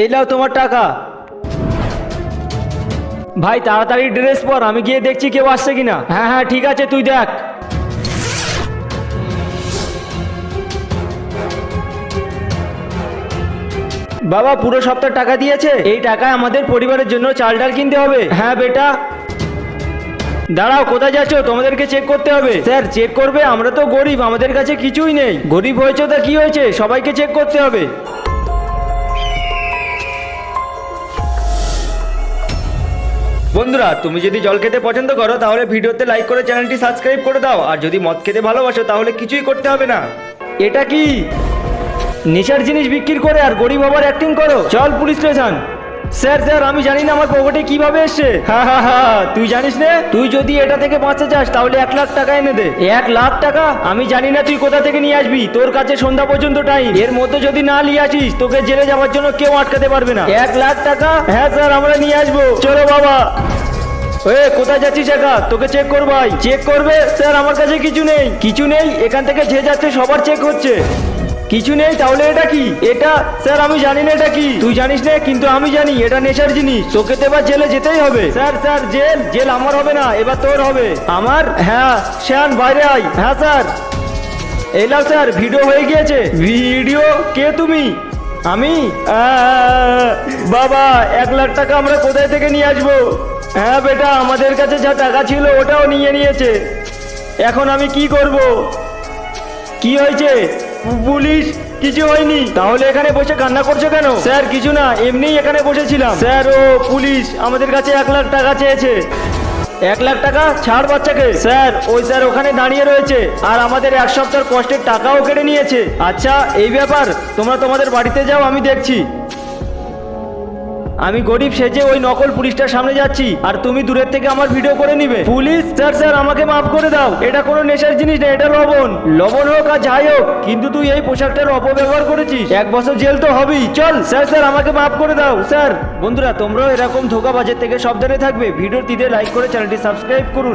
এই নাও তোমার টাকা। ভাই তাড়াতাড়ি ড্রেস পর, আমি গিয়ে দেখছি কেউ আসছে কিনা। হ্যাঁ হ্যাঁ ঠিক আছে, তুই দেখ। বাবা পুরো সপ্তাহ টাকা দিয়েছে, এই টাকায় আমাদের পরিবারের জন্য চাল ডাল কিনতে হবে। হ্যাঁ বেটা। দাঁড়াও, কোথায় যাচ্ছ? তোমাদেরকে চেক করতে হবে। স্যার চেক করবে? আমরা তো গরিব, আমাদের কাছে কিছুই নেই। গরিব হয়েছে তা কি হয়েছে, সবাইকে চেক করতে হবে। বন্ধুরা, তুমি যদি জল খেতে পছন্দ করো তাহলে ভিডিওতে লাইক করে চ্যানেলটি সাবস্ক্রাইব করে দাও। আর যদি মদ খেতে ভালোবাসো তাহলে কিছুই করতে হবে না। এটা কি নেশার জিনিস বিক্রি করে আর গরিব হবার অ্যাক্টিং করো? চল পুলিশ স্টেশন। স্যার স্যার আমি জানি না আমার পকেটে কিভাবে এসছে। হা হা হা, তুই জানিস না? তুই যদি এটা থেকে বাঁচতে চাস তাহলে 1,00,000 টাকা এনে দে। 1,00,000 টাকা? আমি জানি না তুই কোথা থেকে নিয়ে আসবি, তোর কাছে সন্ধ্যা পর্যন্ত টাইম। এর মধ্যে যদি না নিয়ে আসিস তোকে জেলে যাওয়ার জন্য কেউ আটকাতে পারবে না। 1,00,000 টাকা? হ্যাঁ স্যার আমরা নিয়ে আসবো। চলো বাবা। কোথায় যাচ্ছিস একা? তোকে চেক করবাই। চেক করবে? স্যার আমার কাছে কিছু নেই। কিছু নেই? এখান থেকে যে যাচ্ছে সবার চেক হচ্ছে। কিছু নেই? তাহলে এটা কি? এটা স্যার আমি জানি না এটা কি। তুই জানিস না, কিন্তু আমি জানি এটা নেশার জিনিস। তোকে তো এবার জেলে যেতেই হবে। Sir sir jail? জেল আমার হবে না, এবার তোর হবে। আমার? হ্যাঁ শ্যান বাইরে আয়। হ্যাঁ স্যার। এই নাও স্যার, ভিডিও হয়ে গিয়েছে। ভিডিও? কে তুমি? আমি? বাবা 1,00,000 টাকা আমরা কোথায় থেকে নিয়ে আসবো? হ্যাঁ বেটা, আমাদের কাছে যা টাকা ছিল ওটাও নিয়ে নিয়েছে। এখন আমি কি করব? কি হয়েছে? পুলিশ? কিছু হয়নি। তাহলে এখানে বসে কান্না করছো কেন? স্যার কিছু না, এমনিই এখানে বসেছিলাম। স্যার ও পুলিশ আমাদের কাছে 1,00,000 টাকা চেয়েছে। 1,00,000 টাকা? ছাড় বাচ্চাকে। স্যার ওই স্যার ওখানে দাঁড়িয়ে রয়েছে আর আমাদের 1 সপ্তাহের কষ্টের টাকাও কেটে নিয়েছে। আচ্ছা এই ব্যাপার, তোমরা তোমাদের বাড়িতে যাও, আমি দেখছি। আমি গরিব সেজে ওই নকল পুলিশটার সামনে যাচ্ছি আর তুমি দূরের থেকে আমার ভিডিও করে নিবে। পুলিশ? স্যার স্যার আমাকে মাফ করে দাও, এটা কোনো নেশার জিনিস না, এটা লবণ। লবণ হোক আর যাই হোক, কিন্তু তুই এই পোশাকটার অপব্যবহার করেছিস, 1 বছর জেল তো হবেই। চল। স্যার স্যার আমাকে মাফ করে দাও স্যার। বন্ধুরা তোমরাও এরকম ধোঁকাবাজের থেকে সাবধানে থাকবে। ভিডিওটিতে লাইক করে চ্যানেলটি সাবস্ক্রাইব করুন।